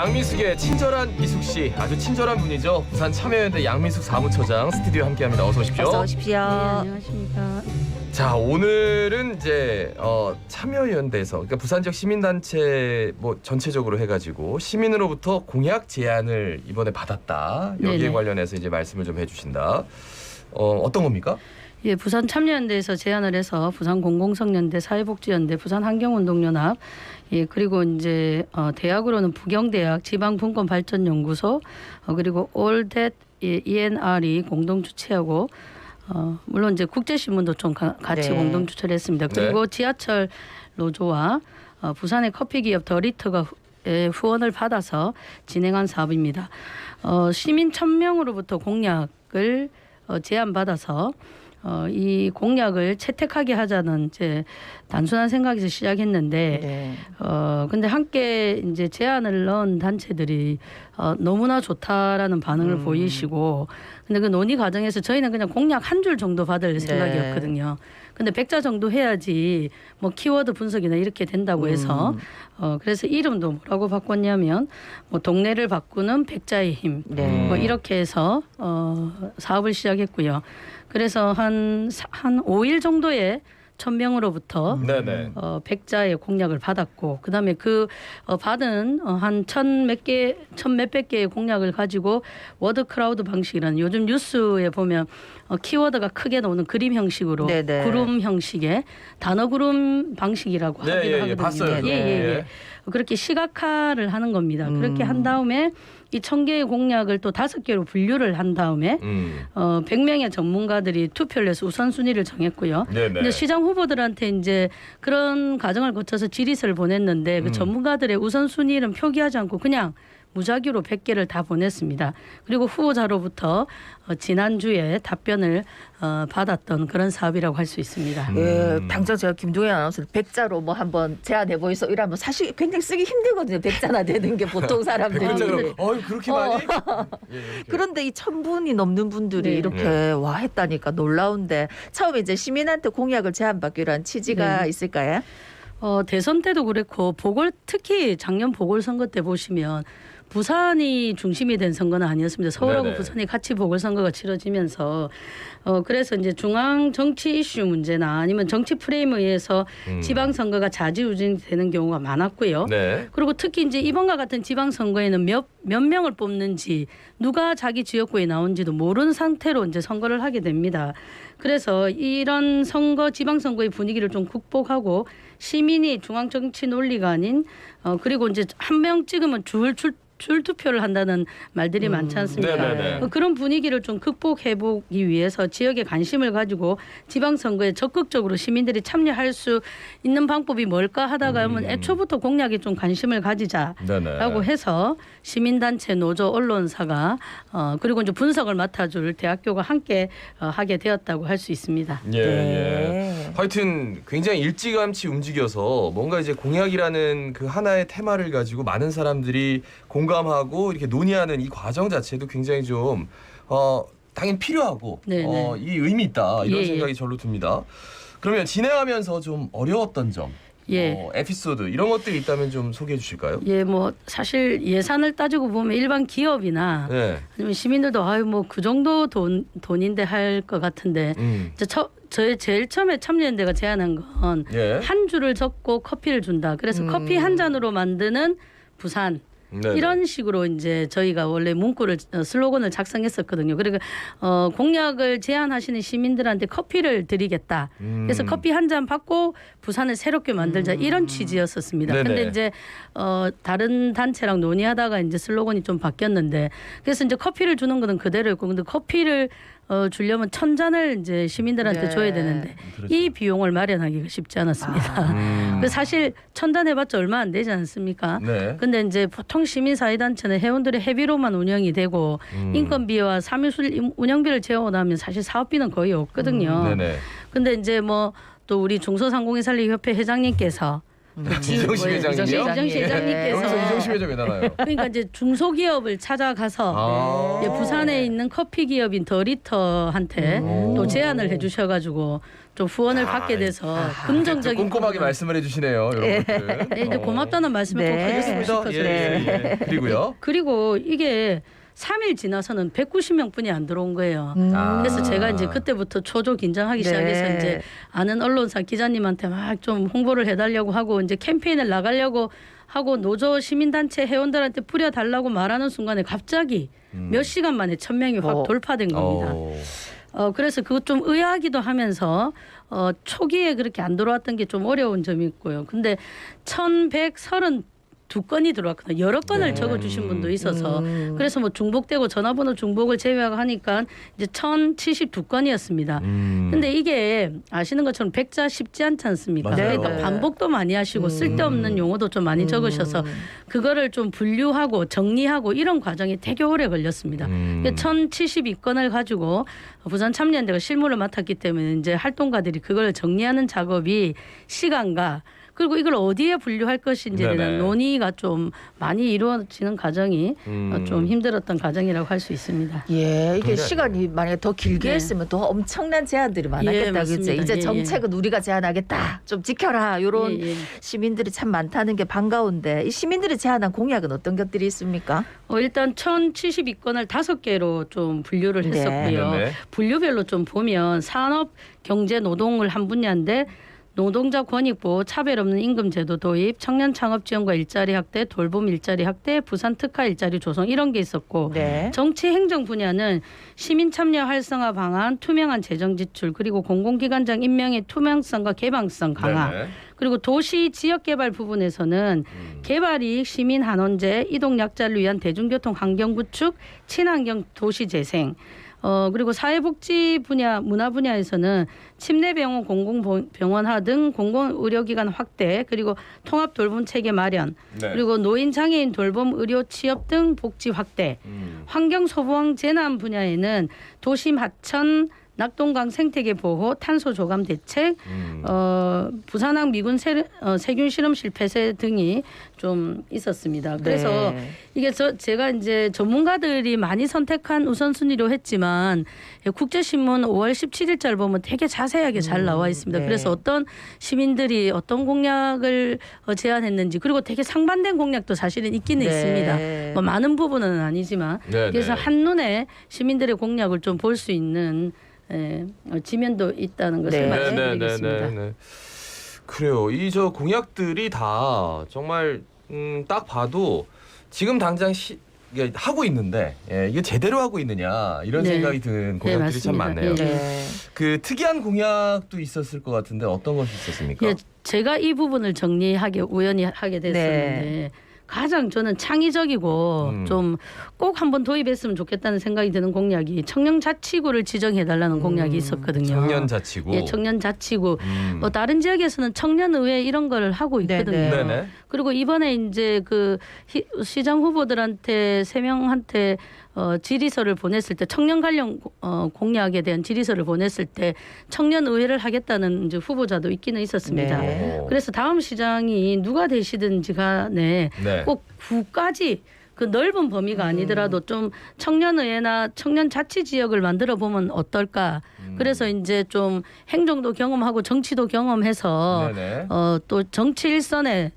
양미숙의 친절한 미숙 씨, 아주 친절한 분이죠. 부산 참여연대 양미숙 사무처장 스튜디오에 함께합니다. 어서 오십시오. 어서 오십시오. 네, 안녕하십니까. 자, 오늘은 이제 참여연대에서, 그러니까 부산 지역 시민단체 뭐 전체적으로 해가지고 시민으로부터 공약 제안을 이번에 받았다. 여기에 네네. 관련해서 이제 말씀을 좀 해주신다. 어떤 겁니까? 예, 부산 참여연대에서 제안을 해서 부산 공공성연대, 사회복지연대, 부산 환경운동연합, 예, 그리고 이제 대학으로는 부경대학, 지방분권발전연구소, 그리고 올댓 ENR이 공동 주최하고 물론 이제 국제신문도 좀 같이 네. 공동 주최를 했습니다. 그리고 지하철 노조와 부산의 커피기업 더리터가 후원을 받아서 진행한 사업입니다. 시민 1,000명으로부터 공약을 제안받아서 이 공약을 채택하게 하자는 이제 단순한 생각에서 시작했는데, 네. 근데 함께 이제 제안을 넣은 단체들이 너무나 좋다라는 반응을 보이시고, 근데 그 논의 과정에서 저희는 그냥 공약 한 줄 정도 받을 생각이었거든요. 근데 100자 정도 해야지 뭐 키워드 분석이나 이렇게 된다고 해서 그래서 이름도 뭐라고 바꿨냐면 뭐 동네를 바꾸는 100자의 힘, 네. 뭐 이렇게 해서 사업을 시작했고요. 그래서 한 5일 정도에 1,000명으로부터 네네. 100자의 공약을 받았고, 그다음에 받은 한 1,000몇백 개의 공약을 가지고 워드 크라우드 방식이라는, 요즘 뉴스에 보면 키워드가 크게 나오는 그림 형식으로, 네네. 구름 형식의 단어 구름 방식이라고 네, 하기도 예, 하거든요. 봤어요. 예. 그렇게 시각화를 하는 겁니다. 그렇게 한 다음에 이 1,000개의 공약을 또 5개로 분류를 한 다음에 100명의 전문가들이 투표를 해서 우선순위를 정했고요. 네네. 근데 시장 후보들한테 이제 그런 과정을 거쳐서 질의서를 보냈는데 그 전문가들의 우선순위는 표기하지 않고 그냥 무작위로 100개를 다 보냈습니다. 그리고 후보자로부터 지난주에 답변을 받았던 그런 사업이라고 할 수 있습니다. 예, 당장 제가 김동현 아나운서를 100자로 뭐 한번 제안해 보이소 이러면 사실 굉장히 쓰기 힘들거든요. 100자나 되는 게 보통 사람들이. 그렇게 많이? 예, 그런데 이 1,000분이 넘는 분들이 네. 이렇게 와 했다니까 놀라운데, 처음에 이제 시민한테 공약을 제안받기로 한 취지가 네. 있을까요? 대선 때도 그랬고 특히 작년 보궐선거 때 보시면 부산이 중심이 된 선거는 아니었습니다. 서울하고 네네. 부산이 같이 보궐선거가 치러지면서 그래서 이제 중앙 정치 이슈 문제나 아니면 정치 프레임에 의해서 지방선거가 좌지우지 되는 경우가 많았고요. 네. 그리고 특히 이제 이번과 같은 지방선거에는 몇 명을 뽑는지, 누가 자기 지역구에 나온지도 모르는 상태로 이제 선거를 하게 됩니다. 그래서 이런 지방선거의 분위기를 좀 극복하고 시민이 중앙 정치 논리가 아닌 그리고 이제 한 명 찍으면 줄 투표를 한다는 말들이 많지 않습니까? 네네네. 그런 분위기를 좀 극복해보기 위해서 지역에 관심을 가지고 지방선거에 적극적으로 시민들이 참여할 수 있는 방법이 뭘까 하다가 애초부터 공약에 좀 관심을 가지자라고 네네. 해서 시민단체, 노조, 언론사가 그리고 이제 분석을 맡아줄 대학교가 함께 하게 되었다고 할 수 있습니다. 예, 네. 예. 하여튼 굉장히 일찌감치 움직여서 뭔가 이제 공약이라는 그 하나의 테마를 가지고 많은 사람들이 공감하고 이렇게 논의하는 이 과정 자체도 굉장히 좀 당연히 필요하고 네네. 이 의미 있다 이런 예, 생각이 절로 듭니다. 그러면 진행하면서 좀 어려웠던 점, 예. 에피소드 이런 것들이 있다면 좀 소개해 주실까요? 예, 뭐 사실 예산을 따지고 보면 일반 기업이나 네. 아니면 시민들도 뭐 그 정도 돈인데 할 것 같은데 저희 제일 처음에 참여연대가 제안한 건 예. 한 줄을 적고 커피를 준다. 그래서 커피 한 잔으로 만드는 부산. 네네. 이런 식으로 이제 저희가 원래 문구를 슬로건을 작성했었거든요. 그리고 공약을 제안하시는 시민들한테 커피를 드리겠다. 그래서 커피 한 잔 받고 부산을 새롭게 만들자 이런 취지였었습니다. 네네. 근데 이제 다른 단체랑 논의하다가 이제 슬로건이 좀 바뀌었는데, 그래서 이제 커피를 주는 거는 그대로였고, 근데 커피를 주려면 1,000잔을 이제 시민들한테 네. 줘야 되는데 그렇죠. 이 비용을 마련하기가 쉽지 않았습니다. 그래서 사실 1,000잔 해봤자 얼마 안 되지 않습니까? 네. 근데 이제 보통 시민사회단체는 회원들의 회비로만 운영이 되고 인건비와 사무실 운영비를 제외하고 나면 사실 사업비는 거의 없거든요. 네네. 근데 이제 뭐 또 우리 중소상공인살리협회 회장님께서 이정식 회장님이요? 이정식 회장님께서 여기서 이정식 회장 왜 나와요? 그러니까 이제 중소기업을 찾아가서 부산에 있는 커피 기업인 더리터한테 또 제안을 해주셔가지고 좀 후원을 받게 돼서 금정적인 꼼꼼하게 부분은- 말씀을 해주시네요, 여러분들. 네, 이제 고맙다는 말씀을 네. 꼭 하고 알겠습니다. 싶어서. 그리고요. 그리고 이게 3일 지나서는 190명뿐이 안 들어온 거예요. 아. 그래서 제가 이제 그때부터 초조 긴장하기 네. 시작해서 이제 아는 언론사 기자님한테 막 좀 홍보를 해달라고 하고 이제 캠페인을 나가려고 하고 노조 시민단체 회원들한테 뿌려달라고 말하는 순간에 갑자기 몇 시간 만에 1,000명이 확 돌파된 겁니다. 그래서 그것 좀 의아하기도 하면서 초기에 그렇게 안 들어왔던 게 좀 어려운 점이 있고요. 근데 1,132건이 들어왔거든요. 여러 건을 적어주신 분도 있어서 그래서 뭐 중복되고 전화번호 중복을 제외하고 하니까 이제 1,072건이었습니다. 근데 이게 아시는 것처럼 백자 쉽지 않지 않습니까? 맞아요. 그러니까 반복도 많이 하시고 쓸데없는 용어도 좀 많이 적으셔서 그거를 좀 분류하고 정리하고 이런 과정이 되게 오래 걸렸습니다. 1,072건을 가지고 부산 참여연대가 실무를 맡았기 때문에 이제 활동가들이 그걸 정리하는 작업이 시간과 그리고 이걸 어디에 분류할 것인지에 대한 네네. 논의가 좀 많이 이루어지는 과정이 좀 힘들었던 과정이라고 할 수 있습니다. 예, 이게 굉장히- 시간이 만약에 더 길게 네. 했으면 더 엄청난 제안들이 많았겠다, 맞습니다. 그죠? 이제 예, 예. 정책은 우리가 제안하겠다, 좀 지켜라, 이런 예, 예. 시민들이 참 많다는 게 반가운데 이 시민들이 제안한 공약은 어떤 것들이 있습니까? 일단 1,072건을 5개로 좀 분류를 네. 했었고요. 네네. 분류별로 좀 보면 산업, 경제, 노동을 한 분야인데 노동자 권익보호, 차별 없는 임금 제도 도입, 청년 창업 지원과 일자리 확대, 돌봄 일자리 확대, 부산 특화 일자리 조성 이런 게 있었고 네. 정치 행정 분야는 시민 참여 활성화 방안, 투명한 재정 지출, 그리고 공공기관장 임명의 투명성과 개방성 강화. 네네. 그리고 도시 지역 개발 부분에서는 개발 이익 시민 한원제, 이동 약자를 위한 대중교통 환경 구축, 친환경 도시 재생. 그리고 사회복지 분야, 문화 분야에서는 침례병원, 공공병원화 등 공공의료기관 확대, 그리고 통합 돌봄 체계 마련, 네. 그리고 노인 장애인 돌봄 의료 취업 등 복지 확대, 환경 소부항 재난 분야에는 도심 하천 낙동강 생태계 보호, 탄소 조감 대책, 부산항 미군 세균 실험실 폐쇄 등이 좀 있었습니다. 그래서 네. 이게 제가 이제 전문가들이 많이 선택한 우선순위로 했지만 국제신문 5월 17일자를 보면 되게 자세하게 잘 나와 있습니다. 네. 그래서 어떤 시민들이 어떤 공약을 제안했는지 그리고 되게 상반된 공약도 사실은 있기는 네. 있습니다. 뭐 많은 부분은 아니지만 네, 그래서 네. 한눈에 시민들의 공약을 좀 볼 수 있는 지면도 있다는 것을 네. 말씀드리겠습니다. 네. 그래요. 이 저 공약들이 다 정말 딱 봐도 지금 당장 이게 하고 있는데 이게 제대로 하고 있느냐 이런 네. 생각이 드는 공약들이 참 맞습니다. 많네요. 예. 네. 그 특이한 공약도 있었을 것 같은데 어떤 것이 있었습니까? 예, 제가 이 부분을 우연히 하게 됐었는데 네. 가장 저는 창의적이고 좀 꼭 한번 도입했으면 좋겠다는 생각이 드는 공약이 청년 자치구를 지정해달라는 공약이 있었거든요. 청년 자치구. 예, 청년 자치구. 다른 지역에서는 청년의회 이런 걸 하고 있거든요. 네네. 네네. 그리고 이번에 이제 그 시장 후보들한테 3명한테 질의서를 보냈을 때 청년 관련 공약에 대한 질의서를 보냈을 때 청년 의회를 하겠다는 이제 후보자도 있기는 있었습니다. 네. 그래서 다음 시장이 누가 되시든지 간에 네. 꼭 구까지 그 넓은 범위가 아니더라도 좀 청년의회나 청년자치지역을 만들어 보면 어떨까. 그래서 이제 좀 행정도 경험하고 정치도 경험해서 네네. 또 정치 일선에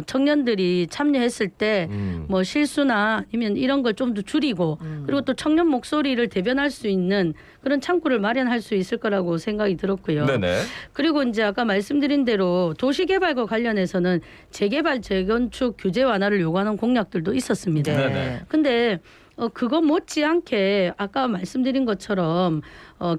청년들이 참여했을 때 뭐 실수나 아니면 이런 걸 좀 더 줄이고 그리고 또 청년 목소리를 대변할 수 있는 그런 창구를 마련할 수 있을 거라고 생각이 들었고요. 네네. 그리고 이제 아까 말씀드린 대로 도시개발과 관련해서는 재개발 재건축 규제 완화를 요구하는 공약들도 있었습니다. 네네. 근데 그거 못지않게 아까 말씀드린 것처럼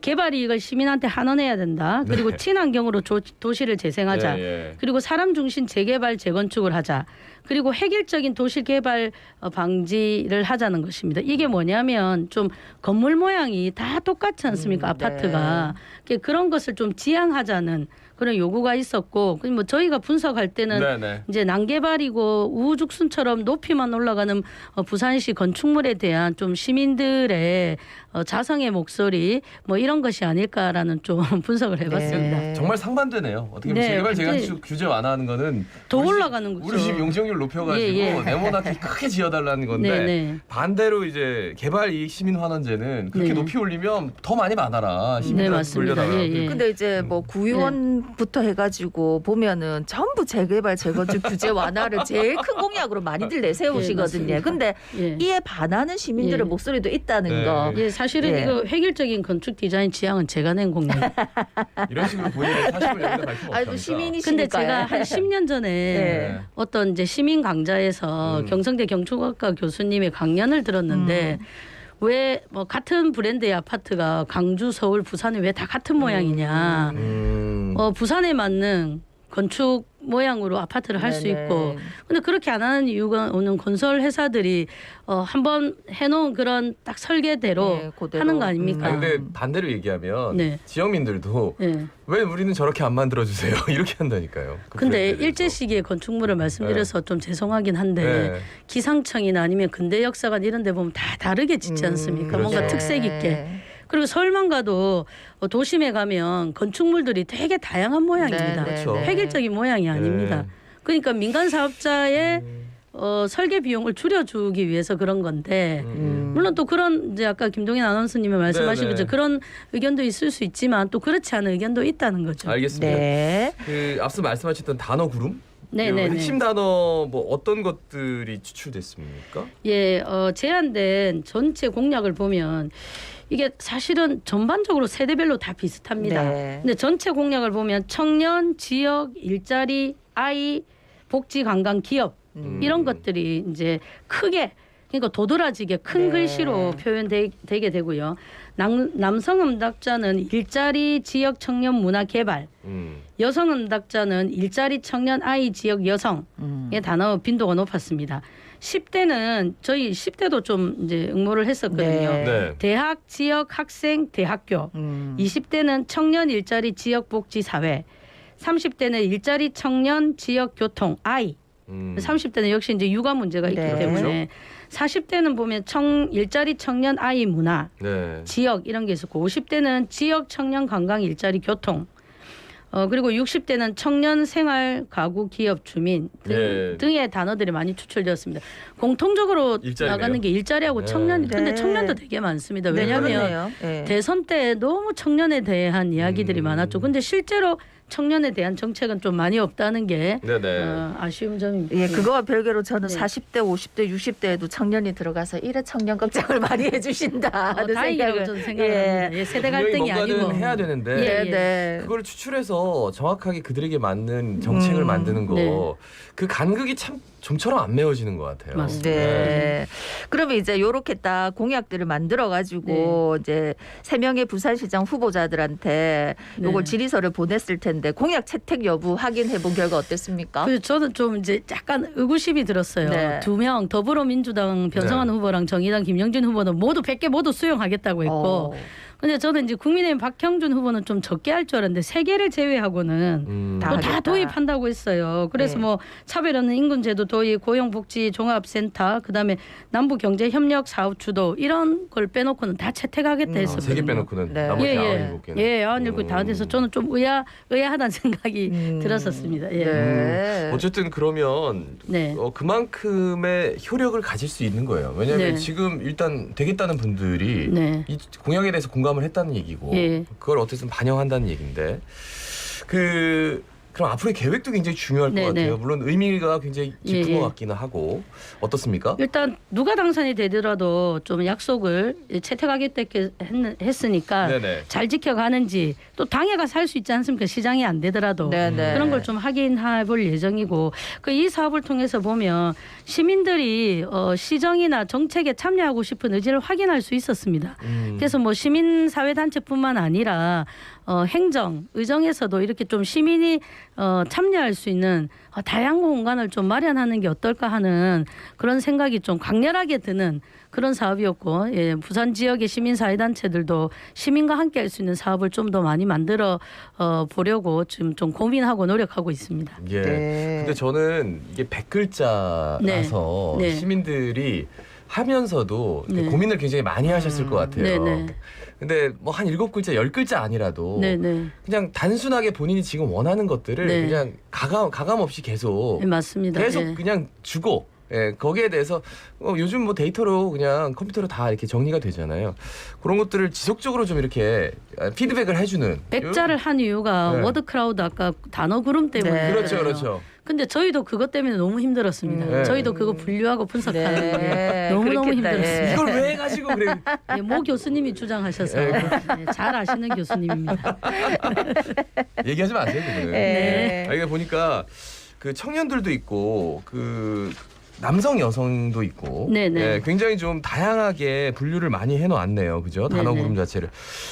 개발 이익을 시민한테 환원해야 된다. 그리고 친환경으로 도시를 재생하자. 예. 그리고 사람 중심 재개발 재건축을 하자. 그리고 획일적인 도시 개발 방지를 하자는 것입니다. 이게 뭐냐면 좀 건물 모양이 다 똑같지 않습니까? 아파트가. 그런 것을 좀 지향하자는 그런 요구가 있었고 뭐 저희가 분석할 때는 네네. 이제 난개발이고 우후죽순처럼 높이만 올라가는 부산시 건축물에 대한 좀 시민들의 자성의 목소리 뭐 이런 것이 아닐까라는 좀 분석을 해봤습니다. 네. 정말 상반되네요. 어떻게 보면 네, 재개발 굉장히 재건축 규제 완화하는 거는 더 우리 집- 올라가는 거죠. 우리 집 용적률 높여가지고 예, 예. 네모나게 크게 지어달라는 건데 네. 반대로 이제 개발 이익 시민 환원제는 그렇게 네. 높이 올리면 더 많이 받아라. 시민들한테 네, 맞습니다. 돌려달라. 예, 예. 근데 이제 뭐 구의원부터 해가지고 보면은 전부 재개발 재건축 규제 완화를 제일 큰 공약으로 많이들 내세우시거든요. 예, 근데 예. 이에 반하는 시민들의 예. 목소리도 있다는 네. 거. 예, 사실은 예. 이거 획일적인 건축 디자인 지향은 제가 낸 공약. 이런 식으로 본인의 사심을 여기다 밝히면 아이고 어떡합니까? 시민이시니까. 근데 제가 한 10년 전에 네. 어떤 이제 시민 강좌에서 경성대 경축학과 교수님의 강연을 들었는데 왜 뭐 같은 브랜드의 아파트가 강주, 서울, 부산이 왜 다 같은 모양이냐. 부산에 맞는 건축 모양으로 아파트를 할 수 네네. 있고 근데 그렇게 안 하는 이유가 오는 건설 회사들이 한번 해놓은 그런 딱 설계대로 네, 그대로. 하는 거 아닙니까? 아니, 근데 반대로 얘기하면 네. 지역민들도 예. 왜 우리는 저렇게 안 만들어 주세요? 이렇게 한다니까요. 그 근데 브랜드에 대해서. 일제 시기의 건축물을 말씀드려서 좀 죄송하긴 한데 네. 기상청이나 아니면 근대 역사관 이런 데 보면 다 다르게 짓지 않습니까? 그렇죠. 뭔가 특색 있게. 그리고 서울만 가도 도심에 가면 건축물들이 되게 다양한 모양입니다. 그렇죠. 획일적인 모양이 아닙니다. 그러니까 민간 사업자의 설계 비용을 줄여주기 위해서 그런 건데 물론 또 그런 이제 아까 김동인 아나운서님이 말씀하신 네네. 거죠. 그런 의견도 있을 수 있지만 또 그렇지 않은 의견도 있다는 거죠. 알겠습니다. 네. 그 앞서 말씀하셨던 단어 구름? 네네네. 그 핵심 단어 뭐 어떤 것들이 추출됐습니까? 예, 제안된 전체 공약을 보면 이게 사실은 전반적으로 세대별로 다 비슷합니다. 네. 근데 전체 공약을 보면 청년, 지역, 일자리, 아이, 복지, 관광, 기업 이런 것들이 이제 크게 그러니까 도드라지게 큰 네. 글씨로 표현되게 되고요. 남성 응답자는 일자리, 지역, 청년, 문화, 개발. 여성 응답자는 일자리, 청년, 아이, 지역, 여성의 단어 빈도가 높았습니다. 10대는 저희 10대도 좀 이제 응모를 했었거든요. 네. 네. 대학, 지역, 학생, 대학교. 20대는 청년, 일자리, 지역, 복지, 사회. 30대는 일자리, 청년, 지역, 교통, 아이. 30대는 역시 이제 육아 문제가 있기 네. 때문에 40대는 보면 일자리, 청년, 아이, 문화, 네. 지역 이런 게 있었고 50대는 지역, 청년, 관광, 일자리, 교통. 그리고 60대는 청년, 생활, 가구, 기업, 주민 등의 단어들이 많이 추출되었습니다. 공통적으로 일자리네요. 나가는 게 일자리하고 청년. 근데 네. 청년도 되게 많습니다. 네, 왜냐하면 그러네요. 네. 대선 때 너무 청년에 대한 이야기들이 많았죠. 근데 실제로 청년에 대한 정책은 좀 많이 없다는 게 네네. 아쉬운 점입니다. 예, 그거와 별개로 저는 네. 40대, 50대, 60대에도 청년이 들어가서 이래 청년 걱정을 많이 해주신다 하는 다행이라고 생각을. 저는 생각합니다. 예, 세대 갈등이 분명히 뭔가는 아니고 해야 되는데 예, 네, 네. 그걸 추출해서 정확하게 그들에게 맞는 정책을 만드는 거. 네. 그 간극이 참 좀처럼 안 메워지는 것 같아요. 맞습니다. 네. 그러면 이제 요렇게 딱 공약들을 만들어 가지고 이제 3명의 부산시장 후보자들한테 요걸 네. 질의서를 보냈을 텐데 공약 채택 여부 확인해 본 결과 어땠습니까? 그래서 저는 좀 이제 약간 의구심이 들었어요. 네. 2명 더불어민주당 변성환 네. 후보랑 정의당 김영진 후보는 모두 100개 모두 수용하겠다고 했고 어. 근데 저는 이제 국민의힘 박형준 후보는 좀 적게 할 줄 알았는데 3개를 제외하고는 다 또 다 하겠다. 도입한다고 했어요. 그래서 네. 뭐 차별 없는 임금제도 도입, 고용복지 종합센터, 그다음에 남북경제협력 사업 주도 이런 걸 빼놓고는 다 채택하겠다 했었거든요. 3개 빼놓고는 네. 나머지 예, 97개는. 예, 97개 다 돼서 저는 좀 의아하다는 생각이 들었었습니다. 예. 네. 어쨌든 그러면 네. 그만큼의 효력을 가질 수 있는 거예요. 왜냐하면 네. 지금 일단 되겠다는 분들이 네. 이 공약에 대해서 공감을 했다는 얘기고 예. 그걸 어쨌든 반영한다는 얘기인데 그럼 앞으로의 계획도 굉장히 중요할 것 네, 같아요. 네. 물론 의미가 굉장히 깊은 예, 예. 것 같기는 하고 어떻습니까? 일단 누가 당선이 되더라도 좀 약속을 채택하겠다 했으니까 네네. 잘 지켜가는지 또 당에 가서 할 수 있지 않습니까? 시장이 안 되더라도 네네. 그런 걸 좀 확인해 볼 예정이고 이 사업을 통해서 보면 시민들이 시정이나 정책에 참여하고 싶은 의지를 확인할 수 있었습니다. 그래서 뭐 시민사회단체뿐만 아니라 행정, 의정에서도 이렇게 좀 시민이 참여할 수 있는 다양한 공간을 좀 마련하는 게 어떨까 하는 그런 생각이 좀 강렬하게 드는 그런 사업이었고, 예, 부산 지역의 시민사회단체들도 시민과 함께 할 수 있는 사업을 좀 더 많이 만들어 보려고 지금 좀 고민하고 노력하고 있습니다. 예. 네. 근데 저는 이게 100글자라서 네. 네. 시민들이 하면서도 네. 고민을 굉장히 많이 하셨을 것 같아요. 네, 네. 근데 뭐 한 7글자, 10글자 아니라도 네, 네. 그냥 단순하게 본인이 지금 원하는 것들을 네. 그냥 가감 없이 계속 네, 맞습니다. 계속 예. 그냥 주고, 예, 거기에 대해서 요즘 뭐 데이터로 그냥 컴퓨터로 다 이렇게 정리가 되잖아요. 그런 것들을 지속적으로 좀 이렇게 피드백을 해주는. 100자를 한 이유가 네. 워드크라우드 아까 단어 구름 때문에 네. 그렇죠, 그래요. 그렇죠. 근데 저희도 그것 때문에 너무 힘들었습니다. 네. 저희도 그거 분류하고 분석하는 게 네. 너무너무 그렇겠다. 힘들었습니다. 이걸 왜 해가지고 그래? 예, 모 교수님이 주장하셔서 네, 잘 아시는 교수님입니다. 얘기하지 마세요, 그거는. 네. 이게 보니까 그 청년들도 있고 그 남성 여성도 있고, 네네. 예, 굉장히 좀 다양하게 분류를 많이 해놓았네요, 그죠? 단어 네네. 구름 자체를.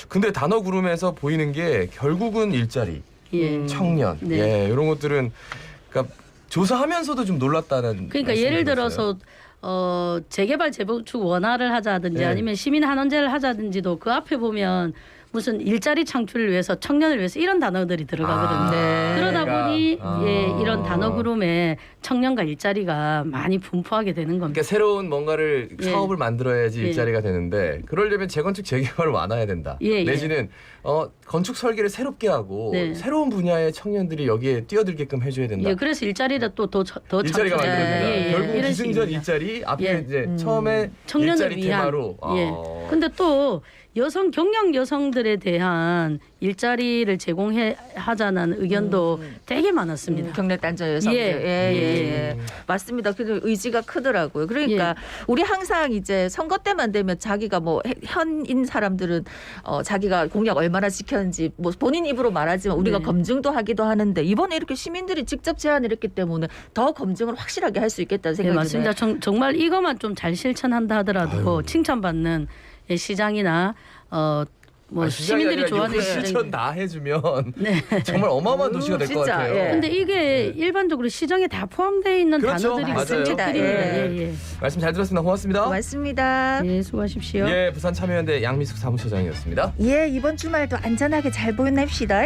근데 단어 구름에서 보이는 게 결국은 일자리, 예. 청년, 네. 예, 이런 것들은 그러니까 조사하면서도 좀 놀랐다는. 그러니까 말씀을 예를 들었어요. 들어서 재개발 재건축 원화를 하자든지 네. 아니면 시민 한원제를 하자든지도 그 앞에 보면 무슨 일자리 창출을 위해서 청년을 위해서 이런 단어들이 들어가거든요. 네. 그러다 보니 아. 예, 이런 단어 구름에 청년과 일자리가 많이 분포하게 되는 겁니다. 그러니까 새로운 뭔가를 예. 사업을 만들어야지 예. 일자리가 되는데 그러려면 재건축 재개발을 완화해야 된다. 예, 예. 내지는 건축 설계를 새롭게 하고 네. 새로운 분야의 청년들이 여기에 뛰어들게끔 해줘야 된다. 예, 그래서 일자리를 또 더 일자리가 창출해야 만들어진다. 된다. 예, 예, 결국 이런 기승전 식입니다. 일자리 앞에 예. 이제 처음에 청년을 일자리 위한 테마로. 예. 근데 또 여성 경력 여성들에 대한 일자리를 제공해 하자는 의견도 되게 많습니다. 경력 단절 여성들. 예, 예. 맞습니다. 그 의지가 크더라고요. 그러니까 우리 항상 이제 선거 때만 되면 자기가 뭐 현인 사람들은 자기가 공약 얼마나 지켰는지 뭐 본인 입으로 말하지만 우리가 네. 검증도 하기도 하는데 이번에 이렇게 시민들이 직접 제안을 했기 때문에 더 검증을 확실하게 할 수 있겠다는 네, 생각이 맞습니다. 드네요. 정말 이것만 좀 잘 실천한다 하더라도 칭찬받는 예, 시장이나 뭐 시민들이 좋아하는 실천 시장이 다 해주면 네. 정말 어마어마한 도시가 될 것 진짜, 같아요. 예. 근데 이게 일반적으로 시장에 다 포함되어 있는 그렇죠. 단어들이 맞아요. 있습니다. 예. 말씀 잘 들었습니다. 고맙습니다. 고맙습니다. 예, 수고하십시오. 예, 부산 참여연대 양미숙 사무처장이었습니다. 예, 이번 주말도 안전하게 잘 보냅시다.